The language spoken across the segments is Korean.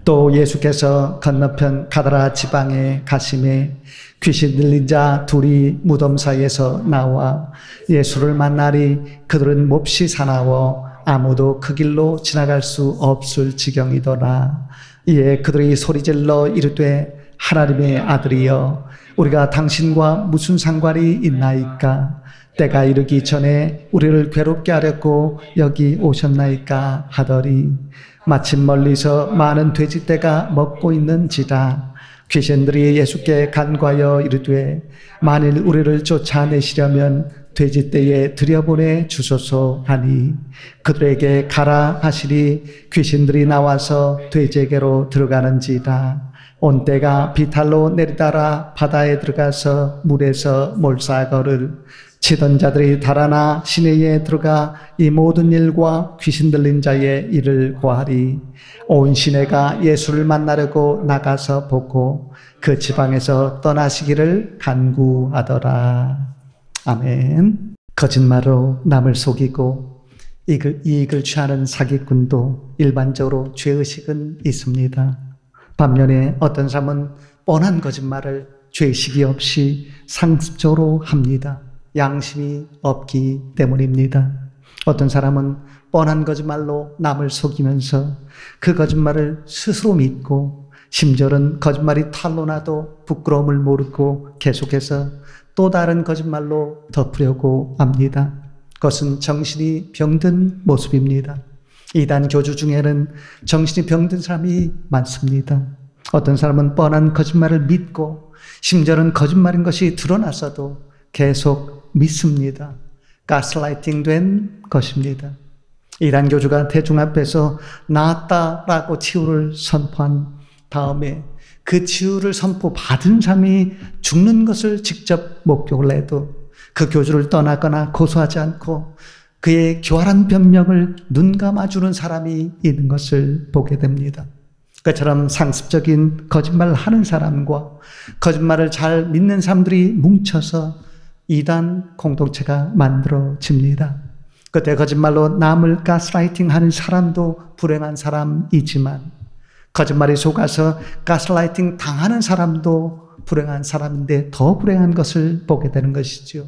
또 예수께서 건너편 가다라 지방에 가심에 귀신 들린 자 둘이 무덤 사이에서 나와 예수를 만나리. 그들은 몹시 사나워 아무도 그 길로 지나갈 수 없을 지경이더라. 이에 그들이 소리질러 이르되 하나님의 아들이여 우리가 당신과 무슨 상관이 있나이까? 때가 이르기 전에 우리를 괴롭게 하려고 여기 오셨나이까 하더리. 마침 멀리서 많은 돼지떼가 먹고 있는지라. 귀신들이 예수께 간과하여 이르되 만일 우리를 쫓아내시려면 돼지떼에 들여보내 주소서 하니 그들에게 가라 하시니 귀신들이 나와서 돼지에게로 들어가는지라. 온 때가 비탈로 내리다라 바다에 들어가서 물에서 몰사거를 치던 자들이 달아나 시내에 들어가 이 모든 일과 귀신 들린 자의 일을 고하리. 온 시내가 예수를 만나려고 나가서 보고 그 지방에서 떠나시기를 간구하더라. 아멘. 거짓말로 남을 속이고 이익을 취하는 사기꾼도 일반적으로 죄의식은 있습니다. 반면에 어떤 사람은 뻔한 거짓말을 죄의식이 없이 상습적으로 합니다. 양심이 없기 때문입니다. 어떤 사람은 뻔한 거짓말로 남을 속이면서 그 거짓말을 스스로 믿고 심지어는 거짓말이 탄로나도 부끄러움을 모르고 계속해서 또 다른 거짓말로 덮으려고 합니다. 그것은 정신이 병든 모습입니다. 이단 교주 중에는 정신이 병든 사람이 많습니다. 어떤 사람은 뻔한 거짓말을 믿고 심지어는 거짓말인 것이 드러나서도 계속 믿습니다. 가스라이팅 된 것입니다. 이단 교주가 대중 앞에서 나았다라고 치유를 선포한 다음에 그 치유를 선포받은 사람이 죽는 것을 직접 목격을 해도 그 교주를 떠나거나 고소하지 않고 그의 교활한 변명을 눈감아주는 사람이 있는 것을 보게 됩니다. 그처럼 상습적인 거짓말을 하는 사람과 거짓말을 잘 믿는 사람들이 뭉쳐서 이단 공동체가 만들어집니다. 그때 거짓말로 남을 가스라이팅하는 사람도 불행한 사람이지만 거짓말에 속아서 가스라이팅 당하는 사람도 불행한 사람인데 더 불행한 것을 보게 되는 것이죠.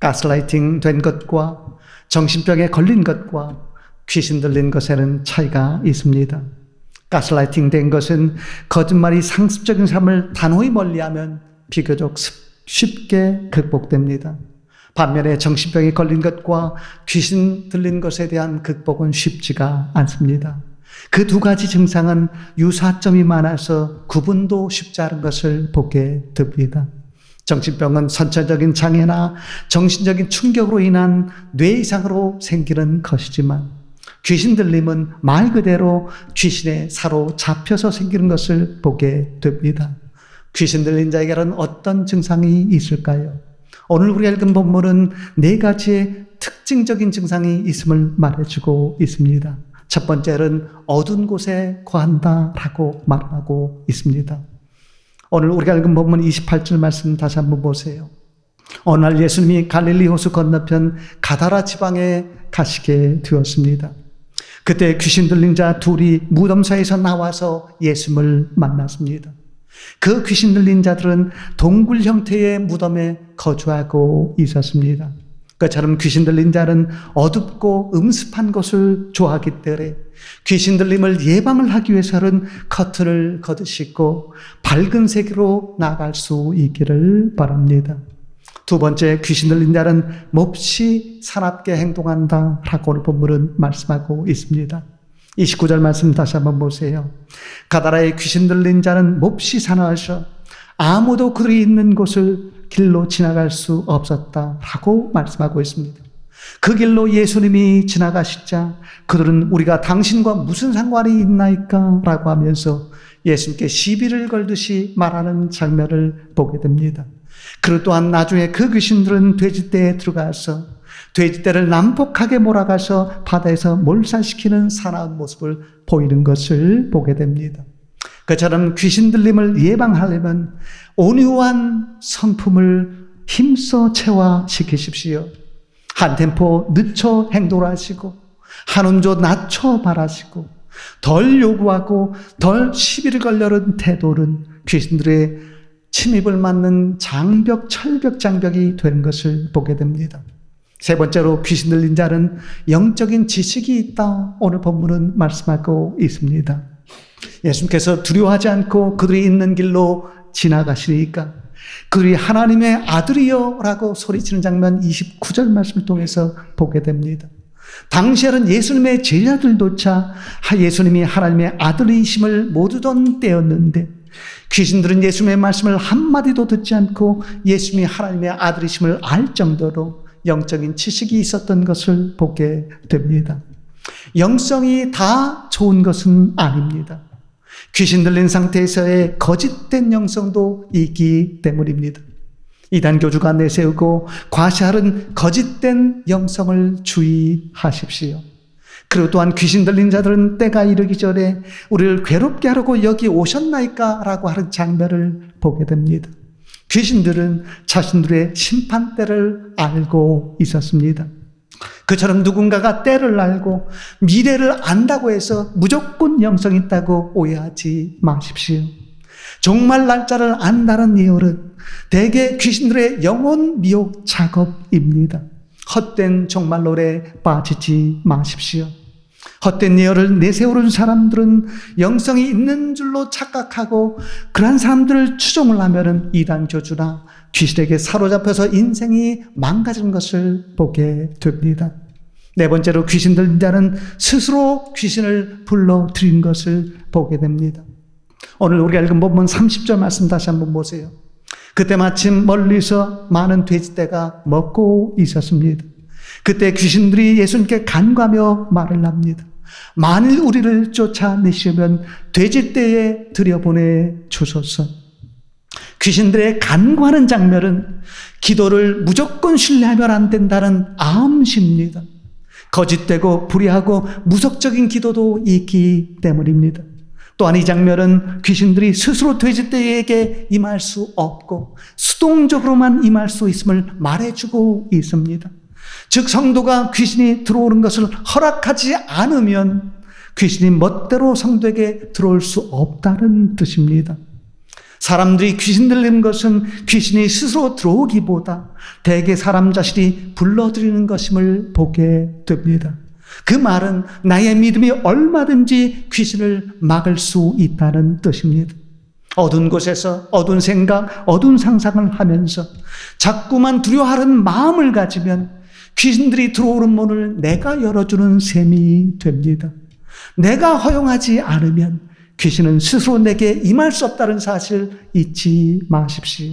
가스라이팅 된 것과 정신병에 걸린 것과 귀신 들린 것에는 차이가 있습니다. 가스라이팅 된 것은 거짓말이 상습적인 삶을 단호히 멀리하면 비교적 쉽게 극복됩니다. 반면에 정신병에 걸린 것과 귀신 들린 것에 대한 극복은 쉽지가 않습니다. 그 두 가지 증상은 유사점이 많아서 구분도 쉽지 않은 것을 보게 됩니다. 정신병은 선천적인 장애나 정신적인 충격으로 인한 뇌 이상으로 생기는 것이지만 귀신 들림은 말 그대로 귀신에 사로잡혀서 생기는 것을 보게 됩니다. 귀신 들린 자에게는 어떤 증상이 있을까요? 오늘 우리가 읽은 본문은 4가지의 특징적인 증상이 있음을 말해주고 있습니다. 첫 번째는 어두운 곳에 거한다라고 말하고 있습니다. 오늘 우리가 읽은 본문 28절 말씀 다시 한번 보세요. 어느 날 예수님이 갈릴리 호수 건너편 가다라 지방에 가시게 되었습니다. 그때 귀신 들린 자 둘이 무덤 사이에서 나와서 예수님을 만났습니다. 그 귀신 들린 자들은 동굴 형태의 무덤에 거주하고 있었습니다. 그처럼 귀신 들린 자는 어둡고 음습한 곳을 좋아하기 때문에 귀신 들림을 예방을 하기 위해서는 커튼을 걷으시고 밝은 세계로 나갈 수 있기를 바랍니다. 두 번째, 귀신 들린 자는 몹시 사납게 행동한다라고 오늘 본문은 말씀하고 있습니다. 29절 말씀 다시 한번 보세요. 가다라의 귀신 들린 자는 몹시 사나워서 아무도 그들이 있는 곳을 길로 지나갈 수 없었다라고 말씀하고 있습니다. 그 길로 예수님이 지나가시자 그들은 우리가 당신과 무슨 상관이 있나이까? 라고 하면서 예수님께 시비를 걸듯이 말하는 장면을 보게 됩니다. 그리고 또한 나중에 그 귀신들은 돼지떼에 들어가서 돼지떼를 난폭하게 몰아가서 바다에서 몰살시키는 사나운 모습을 보이는 것을 보게 됩니다. 그처럼 귀신 들림을 예방하려면 온유한 성품을 힘써 체화시키십시오. 한 템포 늦춰 행동을 하시고 한음조 낮춰 바라시고 덜 요구하고 덜 시비를 걸려는 태도는 귀신들의 침입을 막는 장벽, 철벽 장벽이 되는 것을 보게 됩니다. 세 번째로 귀신 들린 자는 영적인 지식이 있다. 오늘 본문은 말씀하고 있습니다. 예수님께서 두려워하지 않고 그들이 있는 길로 지나가시니까 그들이 하나님의 아들이여 라고 소리치는 장면 29절 말씀을 통해서 보게 됩니다. 당시에는 예수님의 제자들조차 예수님이 하나님의 아들이심을 못 듣던 때였는데 귀신들은 예수님의 말씀을 한마디도 듣지 않고 예수님이 하나님의 아들이심을 알 정도로 영적인 지식이 있었던 것을 보게 됩니다. 영성이 다 좋은 것은 아닙니다. 귀신 들린 상태에서의 거짓된 영성도 있기 때문입니다. 이단 교주가 내세우고 과시하는 거짓된 영성을 주의하십시오. 그리고 또한 귀신 들린 자들은 때가 이르기 전에 우리를 괴롭게 하려고 여기 오셨나이까? 라고 하는 장면을 보게 됩니다. 귀신들은 자신들의 심판때를 알고 있었습니다. 그처럼 누군가가 때를 알고 미래를 안다고 해서 무조건 영성이 있다고 오해하지 마십시오. 종말 날짜를 안다는 예언은 대개 귀신들의 영혼 미혹 작업입니다. 헛된 종말론에 빠지지 마십시오. 헛된 예언을 내세우는 사람들은 영성이 있는 줄로 착각하고 그러한 사람들을 추종을 하면 이단 교주나 귀신에게 사로잡혀서 인생이 망가지는 것을 보게 됩니다. 네 번째로 귀신 들린 자는 스스로 귀신을 불러들인 것을 보게 됩니다. 오늘 우리가 읽은 본문 30절 말씀 다시 한번 보세요. 그때 마침 멀리서 많은 돼지떼가 먹고 있었습니다. 그때 귀신들이 예수님께 간구하며 말을 합니다. 만일 우리를 쫓아내시면 돼지떼에 들여보내 주소서. 귀신들의 간구하는 장면은 기도를 무조건 신뢰하면 안 된다는 암시입니다. 거짓되고 불의하고 무속적인 기도도 있기 때문입니다. 또한 이 장면은 귀신들이 스스로 돼지떼에게 임할 수 없고 수동적으로만 임할 수 있음을 말해주고 있습니다. 즉 성도가 귀신이 들어오는 것을 허락하지 않으면 귀신이 멋대로 성도에게 들어올 수 없다는 뜻입니다. 사람들이 귀신 들리는 것은 귀신이 스스로 들어오기보다 대개 사람 자신이 불러들이는 것임을 보게 됩니다. 그 말은 나의 믿음이 얼마든지 귀신을 막을 수 있다는 뜻입니다. 어두운 곳에서 어두운 생각, 어두운 상상을 하면서 자꾸만 두려워하는 마음을 가지면 귀신들이 들어오는 문을 내가 열어주는 셈이 됩니다. 내가 허용하지 않으면 귀신은 스스로 내게 임할 수 없다는 사실 잊지 마십시오.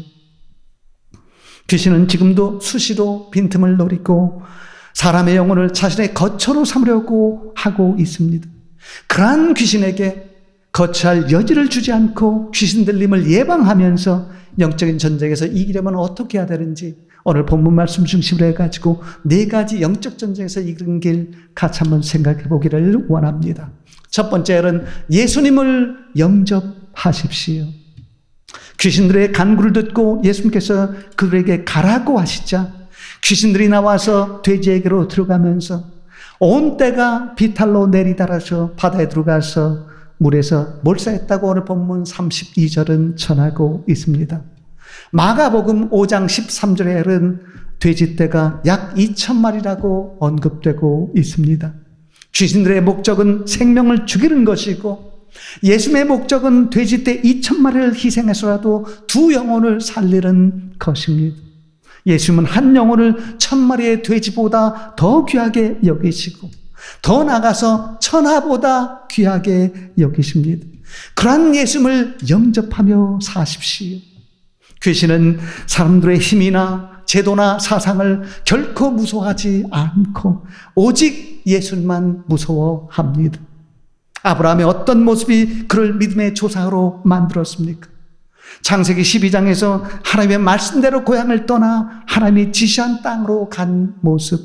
귀신은 지금도 수시로 빈틈을 노리고 사람의 영혼을 자신의 거처로 삼으려고 하고 있습니다. 그러한 귀신에게 거처할 여지를 주지 않고 귀신 들림을 예방하면서 영적인 전쟁에서 이기려면 어떻게 해야 되는지 오늘 본문 말씀 중심으로 해가지고 4가지 영적 전쟁에서 이기는 길 같이 한번 생각해 보기를 원합니다. 첫 번째는 예수님을 영접하십시오. 귀신들의 간구를 듣고 예수님께서 그들에게 가라고 하시자 귀신들이 나와서 돼지에게로 들어가면서 온 떼가 비탈로 내리달아서 바다에 들어가서 물에서 몰사했다고 오늘 본문 32절은 전하고 있습니다. 마가복음 5장 13절에는 돼지떼가 약 2,000마리라고 언급되고 있습니다. 귀신들의 목적은 생명을 죽이는 것이고 예수님의 목적은 돼지떼 2,000마리를 희생해서라도 2 영혼을 살리는 것입니다. 예수님은 한 영혼을 1,000마리의 돼지보다 더 귀하게 여기시고 더 나아가서 천하보다 귀하게 여기십니다. 그러한 예수님을 영접하며 사십시오. 귀신은 사람들의 힘이나 제도나 사상을 결코 무서워하지 않고 오직 예수님만 무서워합니다. 아브라함의 어떤 모습이 그를 믿음의 조상으로 만들었습니까? 창세기 12장에서 하나님의 말씀대로 고향을 떠나 하나님이 지시한 땅으로 간 모습.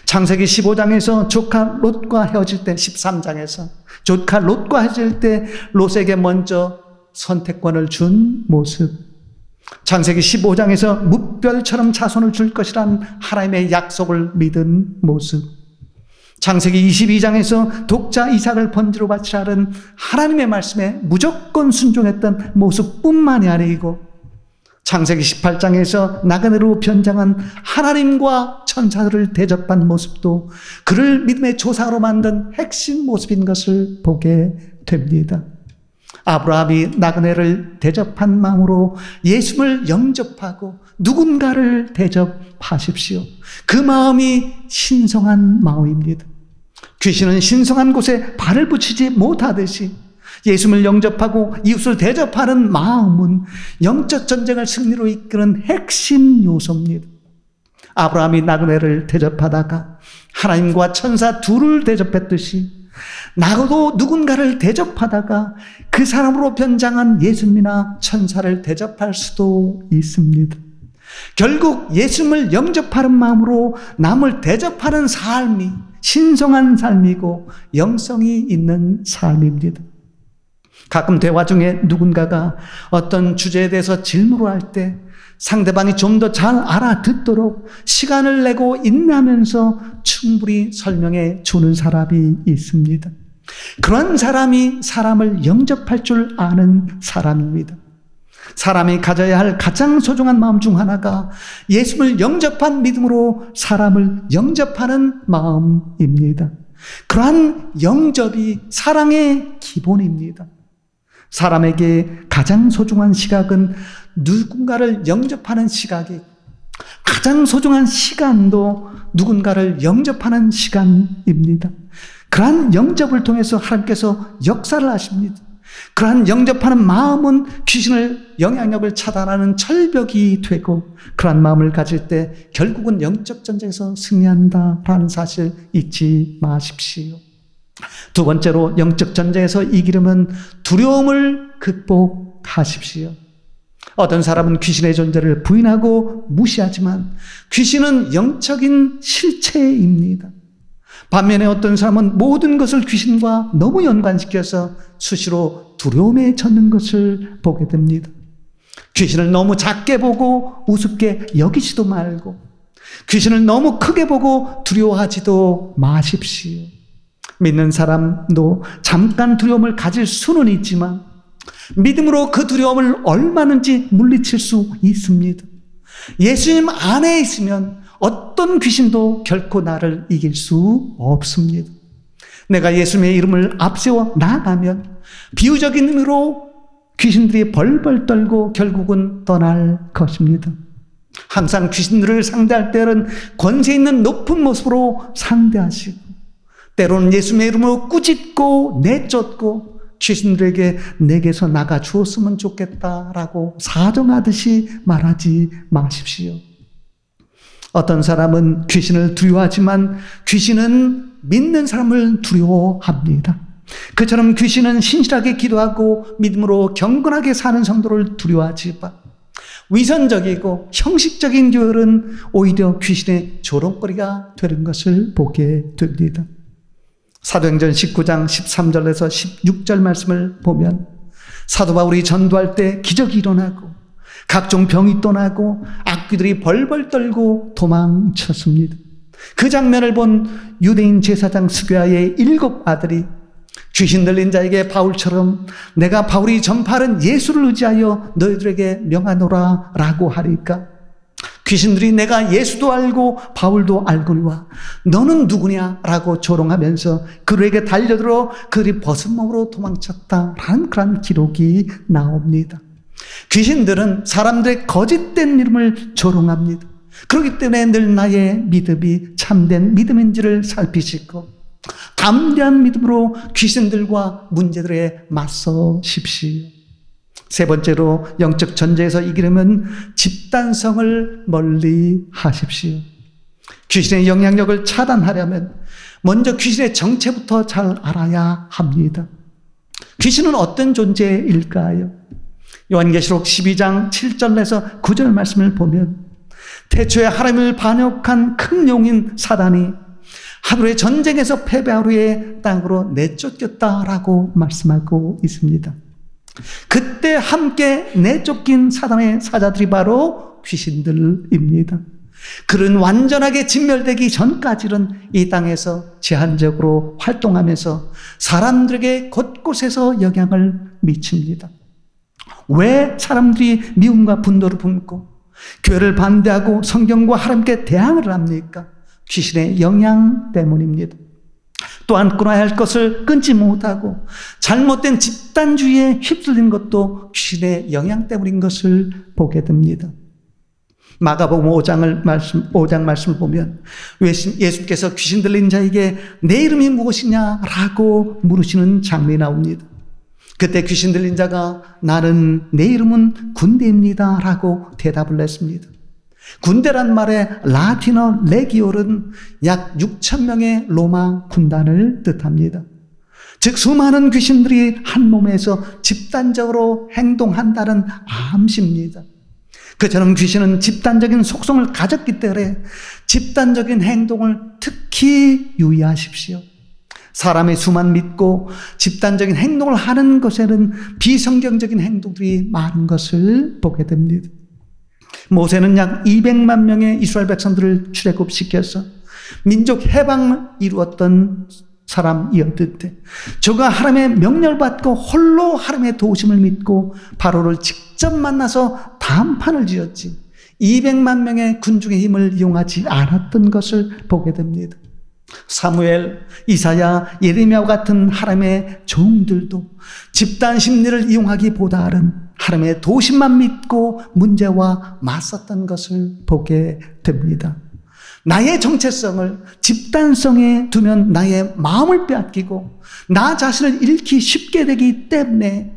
창세기 15장에서 조카 롯과 헤어질 때 13장에서 조카 롯과 헤어질 때 롯에게 먼저 선택권을 준 모습. 창세기 15장에서 무별처럼 자손을 줄 것이란 하나님의 약속을 믿은 모습. 창세기 22장에서 독자 이삭을 번제로 바치라는 하나님의 말씀에 무조건 순종했던 모습뿐만이 아니고 창세기 18장에서 나그네로 변장한 하나님과 천사들을 대접한 모습도 그를 믿음의 조상으로 만든 핵심 모습인 것을 보게 됩니다. 아브라함이 나그네를 대접한 마음으로 예수를 영접하고 누군가를 대접하십시오. 그 마음이 신성한 마음입니다. 귀신은 신성한 곳에 발을 붙이지 못하듯이 예수를 영접하고 이웃을 대접하는 마음은 영적 전쟁을 승리로 이끄는 핵심 요소입니다. 아브라함이 나그네를 대접하다가 하나님과 천사 둘을 대접했듯이 나도 누군가를 대접하다가 그 사람으로 변장한 예수님이나 천사를 대접할 수도 있습니다. 결국 예수님을 영접하는 마음으로 남을 대접하는 삶이 신성한 삶이고 영성이 있는 삶입니다. 가끔 대화 중에 누군가가 어떤 주제에 대해서 질문을 할 때 상대방이 좀 더 잘 알아듣도록 시간을 내고 인내하면서 충분히 설명해 주는 사람이 있습니다. 그런 사람이 사람을 영접할 줄 아는 사람입니다. 사람이 가져야 할 가장 소중한 마음 중 하나가 예수를 영접한 믿음으로 사람을 영접하는 마음입니다. 그러한 영접이 사랑의 기본입니다. 사람에게 가장 소중한 시각은 누군가를 영접하는 시각이, 가장 소중한 시간도 누군가를 영접하는 시간입니다. 그러한 영접을 통해서 하나님께서 역사를 하십니다. 그러한 영접하는 마음은 귀신의 영향력을 차단하는 철벽이 되고, 그러한 마음을 가질 때 결국은 영적 전쟁에서 승리한다라는 사실 잊지 마십시오. 두 번째로 영적 전쟁에서 이기려면 두려움을 극복하십시오. 어떤 사람은 귀신의 존재를 부인하고 무시하지만 귀신은 영적인 실체입니다. 반면에 어떤 사람은 모든 것을 귀신과 너무 연관시켜서 수시로 두려움에 젖는 것을 보게 됩니다. 귀신을 너무 작게 보고 우습게 여기지도 말고 귀신을 너무 크게 보고 두려워하지도 마십시오. 믿는 사람도 잠깐 두려움을 가질 수는 있지만 믿음으로 그 두려움을 얼마든지 물리칠 수 있습니다. 예수님 안에 있으면 어떤 귀신도 결코 나를 이길 수 없습니다. 내가 예수님의 이름을 앞세워 나가면 비유적인 의미로 귀신들이 벌벌 떨고 결국은 떠날 것입니다. 항상 귀신들을 상대할 때는 권세 있는 높은 모습으로 상대하시고 때로는 예수님의 이름으로 꾸짖고 내쫓고 귀신들에게 내게서 나가 주었으면 좋겠다라고 사정하듯이 말하지 마십시오. 어떤 사람은 귀신을 두려워하지만 귀신은 믿는 사람을 두려워합니다. 그처럼 귀신은 신실하게 기도하고 믿음으로 경건하게 사는 성도를 두려워하지만 위선적이고 형식적인 교회는 오히려 귀신의 조롱거리가 되는 것을 보게 됩니다. 사도행전 19장 13절에서 16절 말씀을 보면 사도 바울이 전도할 때 기적이 일어나고 각종 병이 떠나고 악귀들이 벌벌 떨고 도망쳤습니다. 그 장면을 본 유대인 제사장 스괴아의 7 아들이 귀신 들린 자에게 바울처럼 내가 바울이 전파하는 예수를 의지하여 너희들에게 명하노라 라고 하니까 귀신들이 내가 예수도 알고 바울도 알거니와 너는 누구냐 라고 조롱하면서 그들에게 달려들어 그들이 벗은 몸으로 도망쳤다라는 그런 기록이 나옵니다. 귀신들은 사람들의 거짓된 이름을 조롱합니다. 그렇기 때문에 늘 나의 믿음이 참된 믿음인지를 살피시고 담대한 믿음으로 귀신들과 문제들에 맞서십시오. 세 번째로 영적 전쟁에서 이기려면 집단성을 멀리 하십시오. 귀신의 영향력을 차단하려면 먼저 귀신의 정체부터 잘 알아야 합니다. 귀신은 어떤 존재일까요? 요한계시록 12장 7절에서 9절 말씀을 보면 태초에 하나님을 반역한 큰 용인 사단이 하루의 전쟁에서 패배한 후에 땅으로 내쫓겼다라고 말씀하고 있습니다. 그때 함께 내쫓긴 사단의 사자들이 바로 귀신들입니다. 그런 완전하게 진멸되기 전까지는 이 땅에서 제한적으로 활동하면서 사람들에게 곳곳에서 영향을 미칩니다. 왜 사람들이 미움과 분노를 품고 교회를 반대하고 성경과 하나님께 대항을 합니까? 귀신의 영향 때문입니다. 또한 끊어야 할 것을 끊지 못하고 잘못된 집단주의에 휩쓸린 것도 귀신의 영향 때문인 것을 보게 됩니다. 마가복음 5장 말씀을 보면 예수께서 귀신 들린 자에게 내 이름이 무엇이냐라고 물으시는 장면이 나옵니다. 그때 귀신 들린 자가 나는 내 이름은 군대입니다 라고 대답을 했습니다. 군대란 말의 라틴어 레기온은 약 6천 명의 로마 군단을 뜻합니다. 즉 수많은 귀신들이 한 몸에서 집단적으로 행동한다는 암시입니다. 그처럼 귀신은 집단적인 속성을 가졌기 때문에 집단적인 행동을 특히 유의하십시오. 사람의 수만 믿고 집단적인 행동을 하는 것에는 비성경적인 행동들이 많은 것을 보게 됩니다. 모세는 약 200만 명의 이스라엘 백성들을 출애굽시켜서 민족 해방을 이루었던 사람이었는데 저가 하나님의 명령을 받고 홀로 하나님의 도우심을 믿고 바로를 직접 만나서 담판을 지었지 200만 명의 군중의 힘을 이용하지 않았던 것을 보게 됩니다. 사무엘, 이사야, 예레미야와 같은 하나님의 종들도 집단 심리를 이용하기보다는 하나님의 도우심만 믿고 문제와 맞섰던 것을 보게 됩니다. 나의 정체성을 집단성에 두면 나의 마음을 빼앗기고 나 자신을 잃기 쉽게 되기 때문에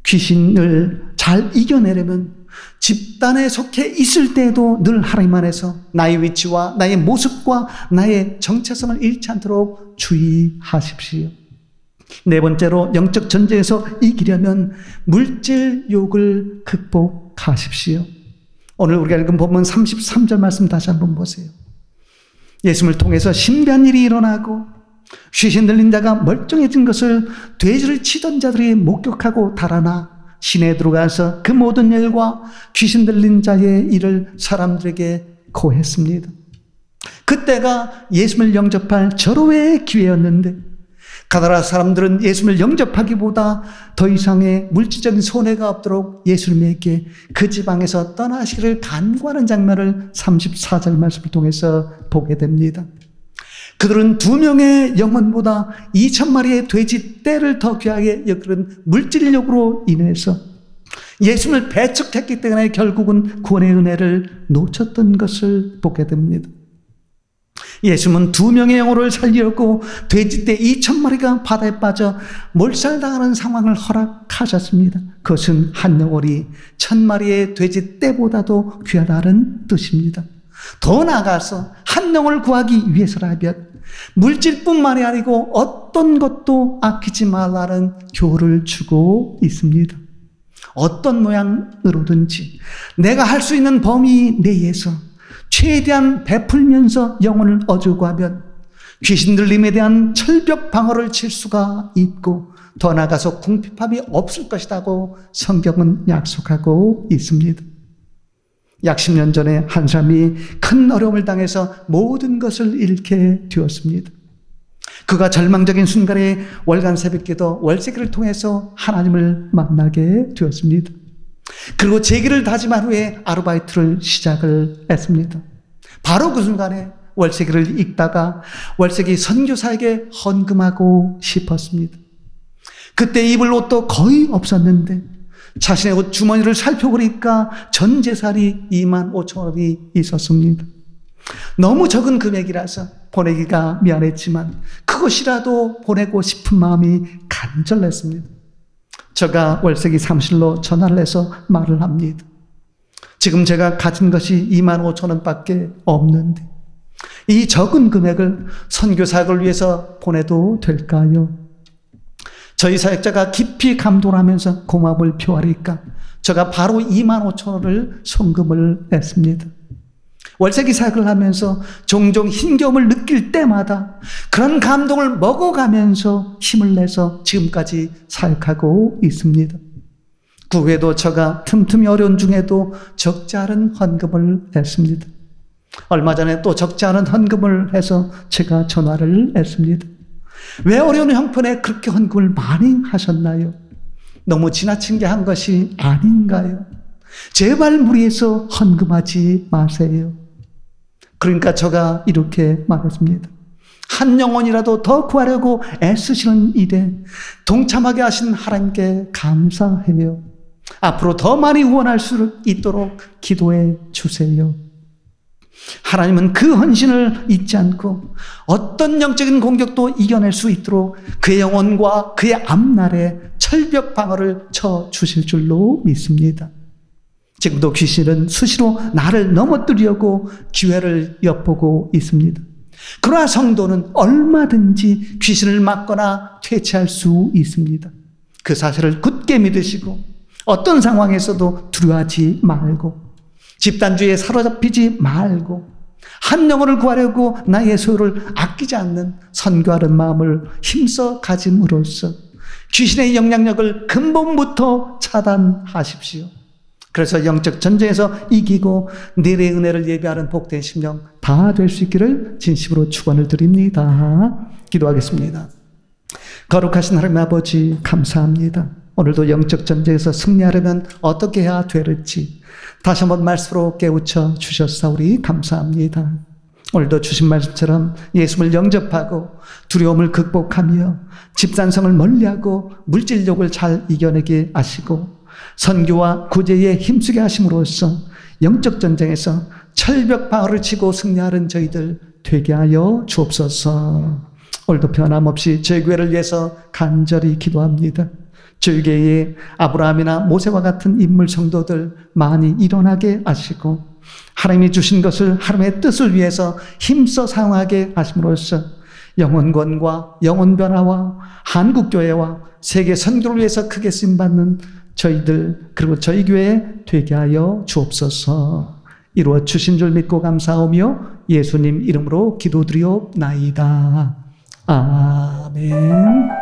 귀신을 잘 이겨내려면 집단에 속해 있을 때에도 늘 하나님 안에서 나의 위치와 나의 모습과 나의 정체성을 잃지 않도록 주의하십시오. 네 번째로 영적 전쟁에서 이기려면 물질 욕을 극복하십시오. 오늘 우리가 읽은 본문 33절 말씀 다시 한번 보세요. 예수님을 통해서 신비한 일이 일어나고 귀신 들린 자가 멀쩡해진 것을 돼지를 치던 자들이 목격하고 달아나 시내에 들어가서 그 모든 일과 귀신 들린 자의 일을 사람들에게 고했습니다. 그때가 예수님을 영접할 절호의 기회였는데 가다라 사람들은 예수님을 영접하기보다 더 이상의 물질적인 손해가 없도록 예수님에게 그 지방에서 떠나시기를 간구하는 장면을 34절 말씀을 통해서 보게 됩니다. 그들은 2명의 영혼보다 2,000마리의 돼지 떼를 더 귀하게 여기는 물질력으로 인해서 예수님을 배척했기 때문에 결국은 구원의 은혜를 놓쳤던 것을 보게 됩니다. 예수님은 2명의 영혼을 살리려고 돼지떼 2,000마리가 바다에 빠져 몰살당하는 상황을 허락하셨습니다. 그것은 한 영혼이 1,000마리의 돼지떼보다도 귀하다는 뜻입니다. 더 나아가서 한 영혼을 구하기 위해서라면 물질뿐만이 아니고 어떤 것도 아끼지 말라는 교훈을 주고 있습니다. 어떤 모양으로든지 내가 할 수 있는 범위 내에서 최대한 베풀면서 영혼을 얻으려고 하면 귀신 들림에 대한 철벽 방어를 칠 수가 있고 더 나아가서 궁핍함이 없을 것이라고 성경은 약속하고 있습니다. 약 10년 전에 한 사람이 큰 어려움을 당해서 모든 것을 잃게 되었습니다. 그가 절망적인 순간에 월간 새벽기도 월세기를 통해서 하나님을 만나게 되었습니다. 그리고 재기를 다짐한 후에 아르바이트를 시작을 했습니다. 바로 그 순간에 월세기를 읽다가 월세기 선교사에게 헌금하고 싶었습니다. 그때 입을 옷도 거의 없었는데 자신의 옷 주머니를 살펴보니까 전 재산이 25,000원이 있었습니다. 너무 적은 금액이라서 보내기가 미안했지만 그것이라도 보내고 싶은 마음이 간절했습니다. 제가 월세기 사무실로 전화를 해서 말을 합니다. 지금 제가 가진 것이 25,000원밖에 없는데 이 적은 금액을 선교사역을 위해서 보내도 될까요? 저희 사역자가 깊이 감동을 하면서 고마움을 표하니까 제가 바로 25,000원을 송금을 했습니다. 월세기 사역을 하면서 종종 힘겨움을 느낄 때마다 그런 감동을 먹어가면서 힘을 내서 지금까지 사역하고 있습니다. 그 후에도 제가 틈틈이 어려운 중에도 적지 않은 헌금을 했습니다. 얼마 전에 또 적지 않은 헌금을 해서 제가 전화를 했습니다. 왜 어려운 형편에 그렇게 헌금을 많이 하셨나요? 너무 지나친 게 한 것이 아닌가요? 제발 무리해서 헌금하지 마세요. 그러니까 제가 이렇게 말했습니다. 한 영혼이라도 더 구하려고 애쓰시는 일에 동참하게 하신 하나님께 감사해요. 앞으로 더 많이 후원할 수 있도록 기도해 주세요. 하나님은 그 헌신을 잊지 않고 어떤 영적인 공격도 이겨낼 수 있도록 그의 영혼과 그의 앞날에 철벽 방어를 쳐 주실 줄로 믿습니다. 지금도 귀신은 수시로 나를 넘어뜨리려고 기회를 엿보고 있습니다. 그러나 성도는 얼마든지 귀신을 막거나 퇴치할 수 있습니다. 그 사실을 굳게 믿으시고 어떤 상황에서도 두려워하지 말고 집단주의에 사로잡히지 말고 한 영혼을 구하려고 나의 소유를 아끼지 않는 선교하는 마음을 힘써 가짐으로써 귀신의 영향력을 근본부터 차단하십시오. 그래서 영적 전쟁에서 이기고 내일의 은혜를 예비하는 복된 심령 다 될 수 있기를 진심으로 축원을 드립니다. 기도하겠습니다. 거룩하신 하나님 아버지 감사합니다. 오늘도 영적 전쟁에서 승리하려면 어떻게 해야 될지 다시 한번 말씀으로 깨우쳐 주셨사오니 감사합니다. 오늘도 주신 말씀처럼 예수를 영접하고 두려움을 극복하며 집단성을 멀리하고 물질욕을 잘 이겨내게 하시고 선교와 구제에 힘쓰게 하심으로써 영적 전쟁에서 철벽 방어를 치고 승리하는 저희들 되게 하여 주옵소서. 오늘도 변함없이 저희 교회를 위해서 간절히 기도합니다. 저희 교회에 아브라함이나 모세와 같은 인물 성도들 많이 일어나게 하시고 하나님이 주신 것을 하나님의 뜻을 위해서 힘써 사용하게 하심으로써 영혼권과 영혼 변화와 한국교회와 세계 선교를 위해서 크게 쓰임받는 저희들 그리고 저희 교회에 되게 하여 주옵소서. 이루어 주신 줄 믿고 감사하며 예수님 이름으로 기도드리옵나이다. 아멘.